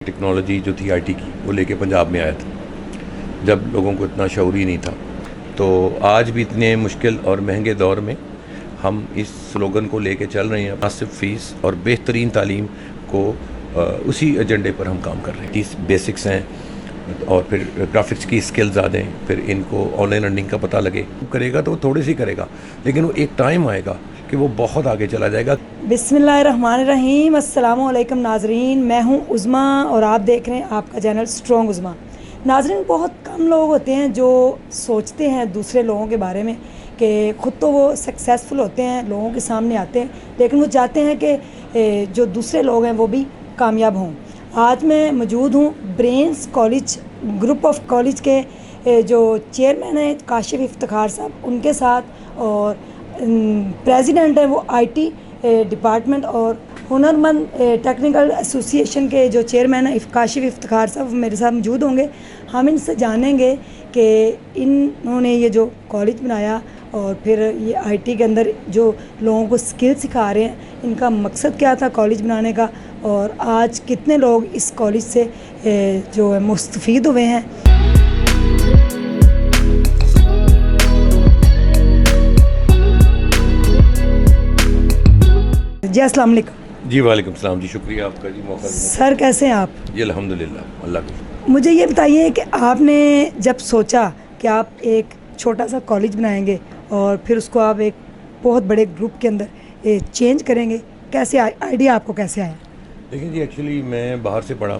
Technology जो थी IT की वो लेके पंजाब में आया था जब लोगों को इतना शऊर ही नहीं था। तो आज भी इतने मुश्किल और महंगे दौर में हम इस स्लोगन को लेके चल रहे हैं, मुनासिब फ़ीस और बेहतरीन तालीम को उसी एजेंडे पर हम काम कर रहे हैं। बेसिक्स हैं और फिर ग्राफिक्स की स्किल्स आ दें, फिर इनको ऑनलाइन अर्निंग का पता लगे। करेगा तो वो थोड़ी सी करेगा, लेकिन वो एक टाइम आएगा कि वो बहुत आगे चला जाएगा। बिस्मिल्लाहिर्रहमानिर्रहीम। अस्सलाम वालेकुम नाजरीन, मैं हूं उज़्मा और आप देख रहे हैं आपका चैनल स्ट्रॉन्ग उज़्मा। नाजरीन, बहुत कम लोग होते हैं जो सोचते हैं दूसरे लोगों के बारे में कि ख़ुद तो वो सक्सेसफुल होते हैं, लोगों के सामने आते हैं, लेकिन वो चाहते हैं कि जो दूसरे लोग हैं वो भी कामयाब हों। आज मैं मौजूद हूँ brains college group of college के जो चेयरमैन हैं काशिफ इफ्तिखार साहब, उनके साथ, और प्रेसिडेंट हैं वो आईटी डिपार्टमेंट और हुनरमंद टेक्निकल एसोसिएशन के जो चेयरमैन हैं काशिफ इफ्तिखार साहब मेरे साथ मौजूद होंगे। हम इनसे जानेंगे कि इन्होंने ये जो कॉलेज बनाया और फिर ये आईटी के अंदर जो लोगों को स्किल सिखा रहे हैं, इनका मकसद क्या था कॉलेज बनाने का, और आज कितने लोग इस कॉलेज से जो है मुस्तफ़ीद हुए हैं। जी अस्सलाम वालेकुम। जी वालेकुम सलाम जी, शुक्रिया आपका जी मौका। सर कैसे हैं आप? जी अल्हम्दुलिल्लाह, अल्लाह का। मुझे ये बताइए कि आपने जब सोचा कि आप एक छोटा सा कॉलेज बनाएंगे और फिर उसको आप एक बहुत बड़े ग्रुप के अंदर चेंज करेंगे, कैसे आइडिया आपको कैसे आया? लेकिन जी एक्चुअली मैं बाहर से पढ़ा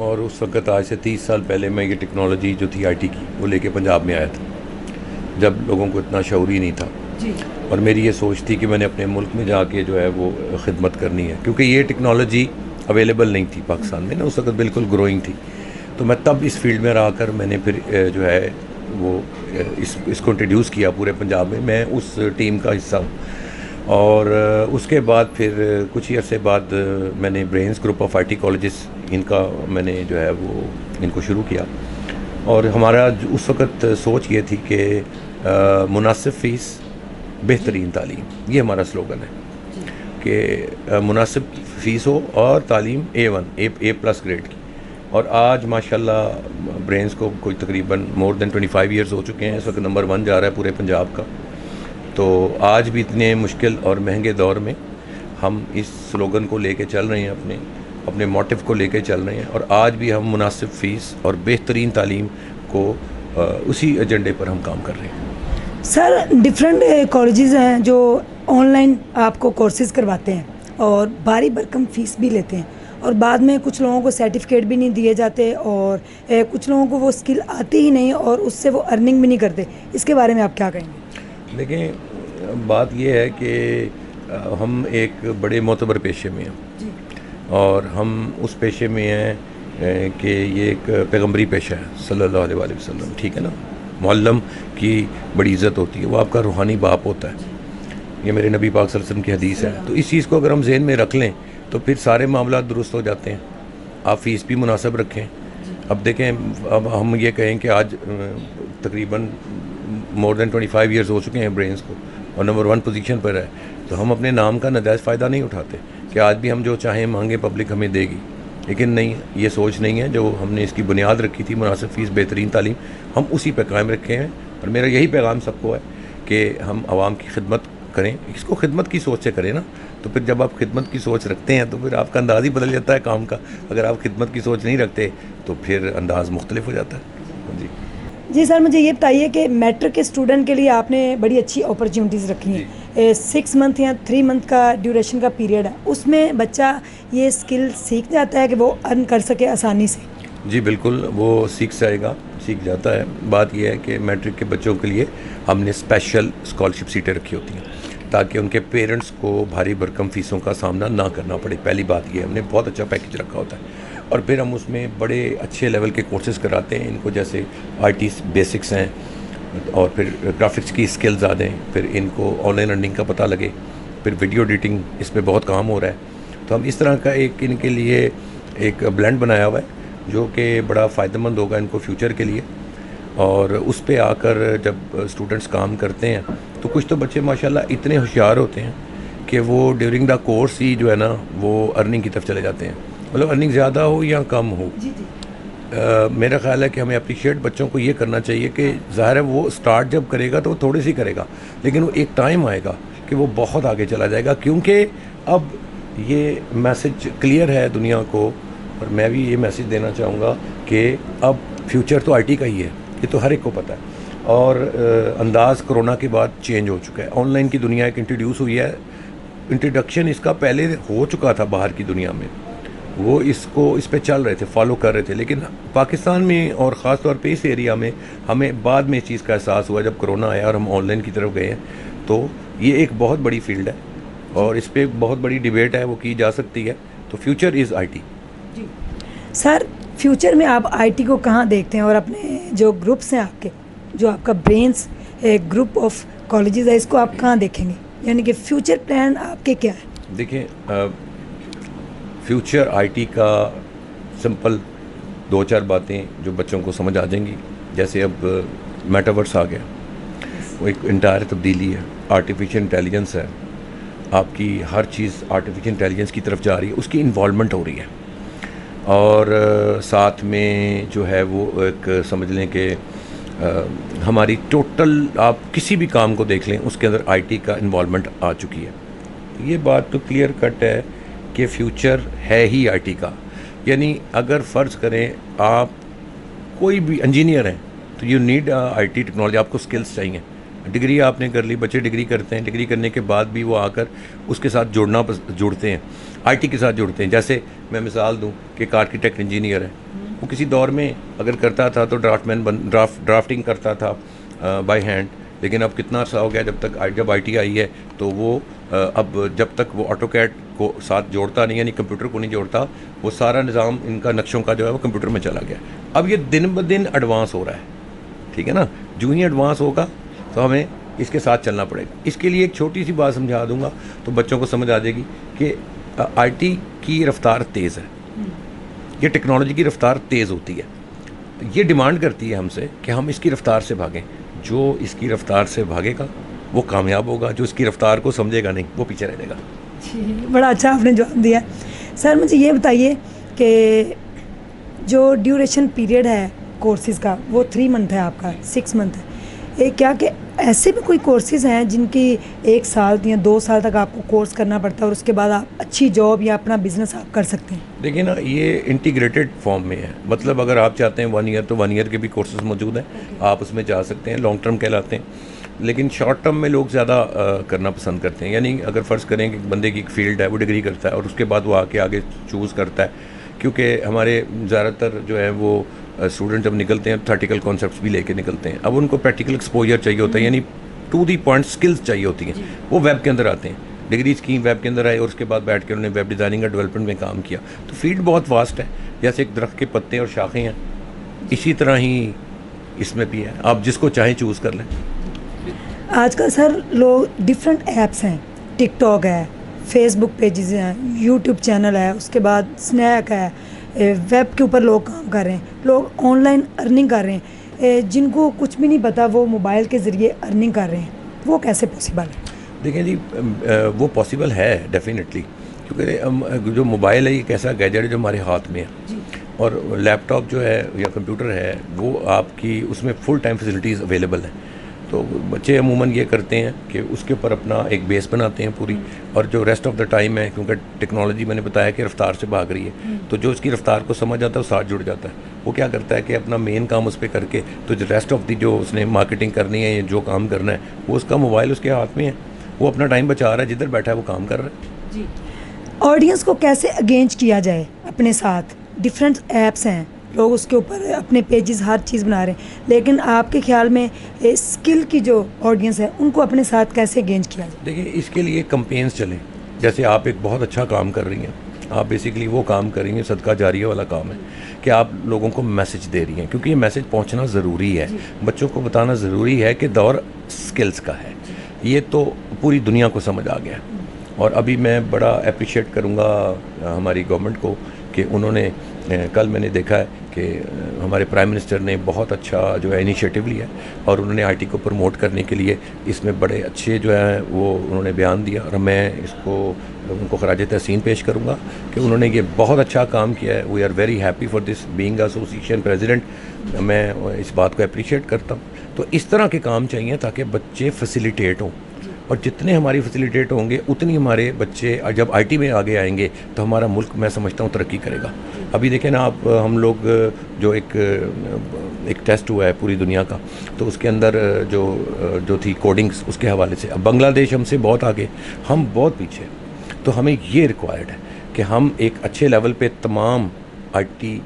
और उस वक़्त आज से 30 साल पहले मैं ये टेक्नोलॉजी जो थी आईटी की वो लेके पंजाब में आया था जब लोगों को इतना शऊर ही नहीं था जी। और मेरी ये सोच थी कि मैंने अपने मुल्क में जाके जो है वो खिदमत करनी है, क्योंकि ये टेक्नोलॉजी अवेलेबल नहीं थी पाकिस्तान में ना, उस वक्त बिल्कुल ग्रोइंग थी। तो मैं तब इस फील्ड में रह कर मैंने फिर जो है वो इसको इंट्रोड्यूस किया पूरे पंजाब में। मैं उस टीम का हिस्सा हूँ और उसके बाद फिर कुछ ही अरसे बाद मैंने brains group of IT colleges इनका मैंने जो है वो इनको शुरू किया। और हमारा उस वक़्त सोच ये थी कि मुनासिब फ़ीस बेहतरीन तालीम, ये हमारा स्लोगन है कि मुनासिब फ़ीस हो और तालीम A1 A+ ग्रेड की। और आज माशाल्लाह ब्रेन्स को कोई तकरीबन मोर देन 25 ईयर्स हो चुके हैं, इस वक्त नंबर 1 जा रहा है पूरे पंजाब का। तो आज भी इतने मुश्किल और महंगे दौर में हम इस स्लोगन को लेके चल रहे हैं, अपने मोटिव को लेके चल रहे हैं, और आज भी हम मुनासिब फ़ीस और बेहतरीन तालीम को उसी एजेंडे पर हम काम कर रहे हैं। सर, डिफरेंट कॉलेजेस हैं जो ऑनलाइन आपको कोर्सेज करवाते हैं और भारी भरकम फ़ीस भी लेते हैं, और बाद में कुछ लोगों को सर्टिफिकेट भी नहीं दिए जाते और कुछ लोगों को वो स्किल आती ही नहीं और उससे वो अर्निंग भी नहीं करते। इसके बारे में आप क्या कहेंगे? देखिए, बात यह है कि हम एक बड़े मोतबर पेशे में हैं जी। और हम उस पेशे में हैं कि ये एक पैगम्बरी पेशा है सल्लल्लाहु अलैहि वसल्लम, ठीक है ना। मुअल्लम की बड़ी इज़्ज़त होती है, वो आपका रूहानी बाप होता है, ये मेरे नबी पाक सल्लल्लाहु अलैहि वसल्लम की हदीस है। तो इस चीज़ को अगर हम जहन में रख लें तो फिर सारे मामला दुरुस्त हो जाते हैं। आप फ़ीस भी मुनासिब रखें। अब देखें, अब हम ये कहें कि आज तकरीबन मोर देन 25 ईयर्स हो चुके हैं ब्रेन्स को और नंबर 1 पोजीशन पर है, तो हम अपने नाम का नाजायज़ फ़ायदा नहीं उठाते कि आज भी हम जो चाहें मांगे पब्लिक हमें देगी। लेकिन नहीं, ये सोच नहीं है। जो हमने इसकी बुनियाद रखी थी मुनासिब फ़ीस बेहतरीन तालीम, हम उसी पर कायम रखे हैं। और मेरा यही पैगाम सबको है कि हम आवाम की खिदमत करें, इसको खिदमत की सोच से करें ना। तो फिर जब आप खिदमत की सोच रखते हैं तो फिर आपका अंदाज़ ही बदल जाता है काम का। अगर आप खिदमत की सोच नहीं रखते तो फिर अंदाज़ मुख्तलिफ हो जाता है। जी जी सर, मुझे ये बताइए कि मैट्रिक के स्टूडेंट के लिए आपने बड़ी अच्छी अपॉर्चुनिटीज़ रखी हैं। 6 मंथ या 3 मंथ का ड्यूरेशन का पीरियड है, उसमें बच्चा ये स्किल सीख जाता है कि वो अर्न कर सके आसानी से? जी बिल्कुल, वो सीख जाता है। बात यह है कि मैट्रिक के बच्चों के लिए हमने स्पेशल स्कॉलरशिप सीटें रखी होती हैं ताकि उनके पेरेंट्स को भारी भरकम फ़ीसों का सामना ना करना पड़े। पहली बात ये, हमने बहुत अच्छा पैकेज रखा होता है और फिर हम उसमें बड़े अच्छे लेवल के कोर्सेज़ कराते हैं इनको, जैसे आईटी बेसिक्स हैं और फिर ग्राफिक्स की स्किल्स आ दें, फिर इनको ऑनलाइन अर्निंग का पता लगे, फिर वीडियो एडिटिंग इसमें बहुत काम हो रहा है। तो हम इस तरह का एक इनके लिए एक ब्लेंड बनाया हुआ है जो कि बड़ा फ़ायदेमंद होगा इनको फ्यूचर के लिए। और उस पे आकर जब स्टूडेंट्स काम करते हैं तो कुछ तो बच्चे माशाल्लाह इतने होशियार होते हैं कि वो ड्यूरिंग द कोर्स ही जो है ना वो अर्निंग की तरफ चले जाते हैं। मतलब अर्निंग ज़्यादा हो या कम हो, जी जी मेरा ख्याल है कि हमें अप्रिशिएट बच्चों को ये करना चाहिए कि ज़ाहिर है वो स्टार्ट जब करेगा तो वो थोड़ी सी करेगा, लेकिन वो एक टाइम आएगा कि वो बहुत आगे चला जाएगा, क्योंकि अब ये मैसेज क्लियर है दुनिया को, और मैं भी ये मैसेज देना चाहूँगा कि अब फ्यूचर तो आईटी का ही है, ये तो हर एक को पता है। और अंदाज़ कोरोना के बाद चेंज हो चुका है, ऑनलाइन की दुनिया एक इंट्रोड्यूस हुई है, इंट्रोडक्शन इसका पहले हो चुका था बाहर की दुनिया में, वो इस पे चल रहे थे, फॉलो कर रहे थे, लेकिन पाकिस्तान में और ख़ास तौर पे इस एरिया में हमें बाद में इस चीज़ का एहसास हुआ जब कोरोना आया और हम ऑनलाइन की तरफ गए हैं। तो ये एक बहुत बड़ी फील्ड है और इस पे एक बहुत बड़ी डिबेट है, वो की जा सकती है। तो future is IT. Sir, future में आप आईटी को कहाँ देखते हैं, और अपने जो ग्रुप्स हैं आपके, जो आपका ब्रेन्स ग्रुप ऑफ कॉलेजेस है, इसको आप कहाँ देखेंगे, यानी कि फ्यूचर प्लान आपके क्या है? देखिए, फ्यूचर आईटी का सिंपल 2-4 बातें जो बच्चों को समझ आ जाएंगी, जैसे अब मेटावर्स आ गया, वो एक इंटायर तब्दीली है, आर्टिफिशियल इंटेलिजेंस है, आपकी हर चीज़ आर्टिफिशियल इंटेलिजेंस की तरफ जा रही है, उसकी इन्वॉल्वमेंट हो रही है। और साथ में जो है वो एक समझ लें कि हमारी टोटल आप किसी भी काम को देख लें उसके अंदर आईटी का इन्वॉल्वमेंट आ चुकी है। ये बात तो क्लियर कट है कि फ्यूचर है ही आईटी का। यानी अगर फ़र्ज़ करें आप कोई भी इंजीनियर हैं तो यू नीड आईटी टेक्नोलॉजी, आपको स्किल्स चाहिए। डिग्री आपने कर ली, बच्चे डिग्री करते हैं, डिग्री करने के बाद भी वो आकर उसके साथ जुड़ते हैं, आईटी के साथ जुड़ते हैं। जैसे मैं मिसाल दूं कि एक आर्किटेक्ट इंजीनियर है, वो किसी दौर में अगर करता था तो ड्राफ्टिंग करता था बाय हैंड, लेकिन अब कितना अर्सा हो गया जब आईटी आई है, तो वो अब जब तक वो ऑटोकैड को साथ जोड़ता नहीं, यानी कंप्यूटर को नहीं जोड़ता, वो सारा निज़ाम इनका नक्शों का जो है वो कंप्यूटर में चला गया। अब ये दिन ब दिन एडवांस हो रहा है, ठीक है ना। जो ही एडवांस होगा तो हमें इसके साथ चलना पड़ेगा। इसके लिए एक छोटी सी बात समझा दूंगा तो बच्चों को समझ आ जाएगी कि आईटी की रफ्तार तेज़ है, ये टेक्नोलॉजी की रफ्तार तेज़ होती है, ये डिमांड करती है हमसे कि हम इसकी रफ्तार से भागें। जो इसकी रफ्तार से भागेगा वो कामयाब होगा, जो इसकी रफ्तार को समझेगा नहीं वो पीछे रह जाएगा। जी, बड़ा अच्छा आपने जवाब दिया। सर, मुझे ये बताइए कि जो ड्यूरेशन पीरियड है कोर्सेज़ का, वो 3 मंथ है, आपका 6 मंथ है, क्या कि ऐसे भी कोई कोर्सेज़ हैं जिनकी 1 साल या 2 साल तक आपको कोर्स करना पड़ता है और उसके बाद आप अच्छी जॉब या अपना बिजनेस आप कर सकते हैं? देखिए ना, ये इंटीग्रेटेड फॉर्म में है, मतलब अगर आप चाहते हैं 1 ईयर तो 1 ईयर के भी कोर्सेज मौजूद हैं, आप उसमें जा सकते हैं, लॉन्ग टर्म कहलाते हैं। लेकिन शॉर्ट टर्म में लोग ज़्यादा करना पसंद करते हैं। यानी अगर फ़र्ज़ करें कि बंदे की एक फील्ड है, वो डिग्री करता है और उसके बाद वो आगे चूज़ करता है, क्योंकि हमारे ज़्यादातर जो है वो स्टूडेंट जब निकलते हैं प्रैक्टिकल कॉन्सेप्ट्स भी लेके निकलते हैं। अब उनको प्रैक्टिकल एक्सपोजर चाहिए होता है, यानी टू दी पॉइंट स्किल्स चाहिए होती हैं, वो वेब के अंदर आते हैं। डिग्रीज की वेब के अंदर आए और उसके बाद बैठ के उन्होंने वेब डिज़ाइनिंग और डेवलपमेंट में काम किया। तो फील्ड बहुत वास्ट है, जैसे एक दरख्त के पत्ते और शाखें हैं, इसी तरह ही इसमें भी है, आप जिसको चाहें चूज़ कर लें। आजकल सर लोग डिफरेंट ऐप्स हैं, टिकटॉक है, फेसबुक पेजेस हैं, यूट्यूब चैनल है, उसके बाद स्नैक है, वेब के ऊपर लोग काम कर रहे हैं, लोग ऑनलाइन अर्निंग कर रहे हैं, जिनको कुछ भी नहीं पता वो मोबाइल के ज़रिए अर्निंग कर रहे हैं, वो कैसे पॉसिबल है? देखें जी, वो पॉसिबल है डेफिनेटली, क्योंकि जो मोबाइल है ये एक ऐसा गैजेट है जो हमारे हाथ में है, और लैपटॉप जो है या कंप्यूटर है वो आपकी उसमें फुल टाइम फैसिलिटीज़ अवेलेबल हैं। तो बच्चे अमूमन ये करते हैं कि उसके ऊपर अपना एक बेस बनाते हैं पूरी, और जो रेस्ट ऑफ द टाइम है, क्योंकि टेक्नोलॉजी मैंने बताया कि रफ्तार से भाग रही है, तो जो उसकी रफ्तार को समझ आता है वो साथ जुड़ जाता है। वो क्या करता है कि अपना मेन काम उस पर करके, तो जो रेस्ट ऑफ दी जो उसने मार्केटिंग करनी है या जो काम करना है वो उसका मोबाइल उसके हाथ में है, वो अपना टाइम बचा रहा है, जिधर बैठा है वो काम कर रहा है। जी, ऑडियंस को कैसे अगेंज किया जाए अपने साथ? डिफरेंट ऐप्स हैं, लोग उसके ऊपर अपने पेजेस हर चीज़ बना रहे हैं, लेकिन आपके ख्याल में स्किल की जो ऑडियंस है उनको अपने साथ कैसे अगेंज किया जाए? देखिए, इसके लिए कंपेन्स चलें। जैसे आप एक बहुत अच्छा काम कर रही हैं, आप बेसिकली वो काम कर रही हैं, सदका जारिया वाला काम है कि आप लोगों को मैसेज दे रही हैं, क्योंकि ये मैसेज पहुंचना ज़रूरी है, बच्चों को बताना ज़रूरी है कि दौर स्किल्स का है। ये तो पूरी दुनिया को समझ आ गया, और अभी मैं बड़ा अप्रिशिएट करूँगा हमारी गवर्नमेंट को कि उन्होंने कल मैंने देखा है कि हमारे प्राइम मिनिस्टर ने बहुत अच्छा जो है इनिशिएटिव लिया और उन्होंने आईटी को प्रमोट करने के लिए इसमें बड़े अच्छे जो है वो उन्होंने बयान दिया और मैं इसको उनको खराज तहसीन पेश करूँगा कि उन्होंने ये बहुत अच्छा काम किया है। We are very happy for this being association president, मैं इस बात को अप्रिशिएट करता हूँ। तो इस तरह के काम चाहिए ताकि बच्चे फैसिलिटेट हों, और जितने हमारी फैसिलिटेट होंगे उतनी हमारे बच्चे जब आईटी में आगे आएंगे तो हमारा मुल्क मैं समझता हूँ तरक्की करेगा। अभी देखें ना आप, हम लोग जो एक टेस्ट हुआ है पूरी दुनिया का, तो उसके अंदर जो थी कोडिंग्स, उसके हवाले से अब बांग्लादेश हमसे बहुत आगे, हम बहुत पीछे। तो हमें ये रिक्वायर्ड है कि हम एक अच्छे लेवल पे तमाम आईटी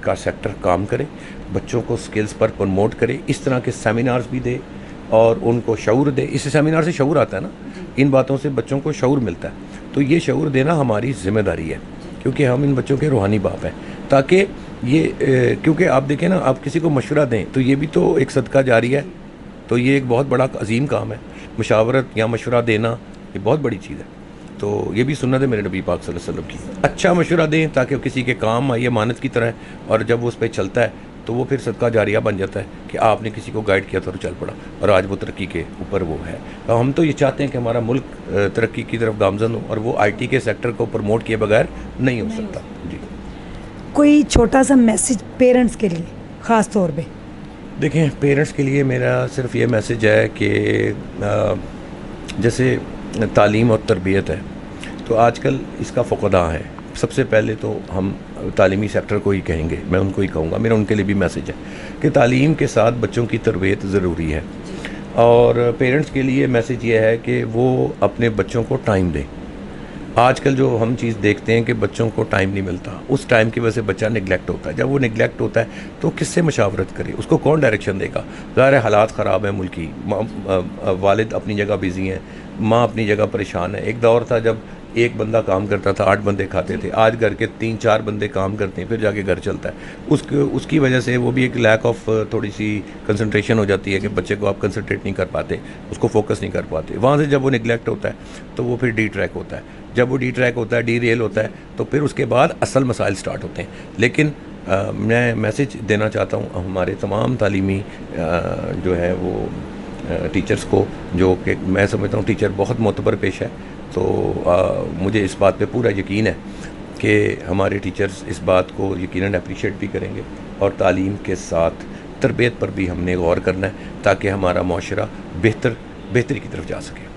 का सेक्टर काम करे, बच्चों को स्किल्स पर प्रमोट करे, इस तरह के सेमिनार्स भी दे और उनको शऊर दे। इस सेमिनार से शऊर आता है ना, इन बातों से बच्चों को शऊर मिलता है। तो ये शऊर देना हमारी ज़िम्मेदारी है, क्योंकि हम इन बच्चों के रूहानी बाप हैं। ताकि ये क्योंकि आप देखें ना, आप किसी को मशवरा दें तो ये भी तो एक सदका जारी है, तो ये एक बहुत बड़ा अजीम काम है। मशावरत या मशवरा देना ये बहुत बड़ी चीज़ है। तो ये भी सुन्नत है मेरे नबी पाक सल्लल्लाहु अलैहि वसल्लम की। अच्छा मशवरा दें ताकि किसी के काम आइए मानत की तरह, और जब वो उस पर चलता है तो वो फिर सदका जारिया बन जाता है कि आपने किसी को गाइड किया तो चल पड़ा और आज वो तरक्की के ऊपर वो है। तो हम तो ये चाहते हैं कि हमारा मुल्क तरक्की की तरफ गामजन हो, और वो आईटी के सेक्टर को प्रमोट किए बगैर नहीं हो सकता। जी, कोई छोटा सा मैसेज पेरेंट्स के लिए ख़ास तौर पे? देखें, पेरेंट्स के लिए मेरा सिर्फ ये मैसेज है कि जैसे तालीम और तरबियत है, तो आजकल इसका फ़ुक़दा है। सबसे पहले तो हम तालीमी सेक्टर को ही कहेंगे, मैं उनको ही कहूँगा, मेरा उनके लिए भी मैसेज है कि तालीम के साथ बच्चों की तरबियत ज़रूरी है। और पेरेंट्स के लिए मैसेज ये है कि वो अपने बच्चों को टाइम दें। आजकल जो हम चीज़ देखते हैं कि बच्चों को टाइम नहीं मिलता, उस टाइम की वजह से बच्चा निगलेक्ट होता है। जब वो निगलेक्ट होता है तो किससे मशावरत करे, उसको कौन डायरेक्शन देगा? ज़ाहिर है हालात ख़राब हैं मुल्क की, वालिद अपनी जगह बिज़ी हैं, माँ अपनी जगह परेशान है। एक दौर था जब एक बंदा काम करता था, 8 बंदे खाते थे। आज घर के 3-4 बंदे काम करते हैं, फिर जाके घर चलता है। उसकी वजह से वो भी एक लैक ऑफ थोड़ी सी कंसंट्रेशन हो जाती है कि बच्चे को आप कंसंट्रेट नहीं कर पाते, उसको फोकस नहीं कर पाते। वहाँ से जब वो निगलेक्ट होता है तो वो फिर डी ट्रैक होता है। जब वो डी ट्रैक होता है, डी रेल होता है, तो फिर उसके बाद असल मसाइल स्टार्ट होते हैं। लेकिन मैं मैसेज देना चाहता हूँ हमारे तमाम तालीमी जो है वो टीचर्स को, जो कि मैं समझता हूँ टीचर बहुत मोतबर पेश है। तो मुझे इस बात पे पूरा यकीन है कि हमारे टीचर्स इस बात को यकीनन अप्रिशिएट भी करेंगे, और तालीम के साथ तरबियत पर भी हमने गौर करना है ताकि हमारा माशरा बेहतरी की तरफ जा सके।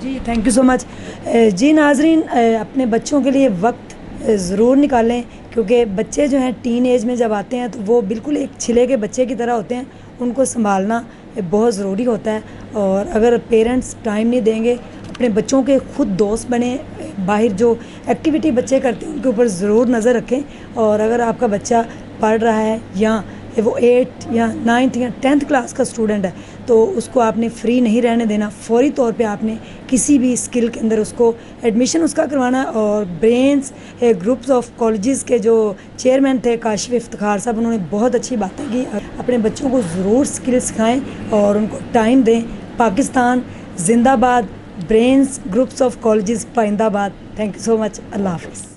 जी, थैंक यू सो मच। जी नाजरीन, अपने बच्चों के लिए वक्त ज़रूर निकालें, क्योंकि बच्चे जो हैं टीन एज में जब आते हैं तो वो बिल्कुल एक छिले के बच्चे की तरह होते हैं। उनको संभालना बहुत ज़रूरी होता है, और अगर पेरेंट्स टाइम नहीं देंगे, अपने बच्चों के खुद दोस्त बने, बाहर जो एक्टिविटी बच्चे करते हैं उनके ऊपर ज़रूर नज़र रखें। और अगर आपका बच्चा पढ़ रहा है या वो 8 या 9th या 10th क्लास का स्टूडेंट है, तो उसको आपने फ्री नहीं रहने देना। फौरी तौर पे आपने किसी भी स्किल के अंदर उसको एडमिशन उसका करवाना। और ब्रेन्स ग्रुप्स ऑफ कॉलेजेस के जो चेयरमैन थे काशिफ इफ्तिखार साहब, उन्होंने बहुत अच्छी बातें की। अपने बच्चों को ज़रूर स्किल सिखाएँ और उनको टाइम दें। पाकिस्तान जिंदाबाद, ब्रेन्स ग्रुप्स ऑफ कॉलेजेस पाइंदाबाद। Thank you so much. अल्लाह हाफ़िज़।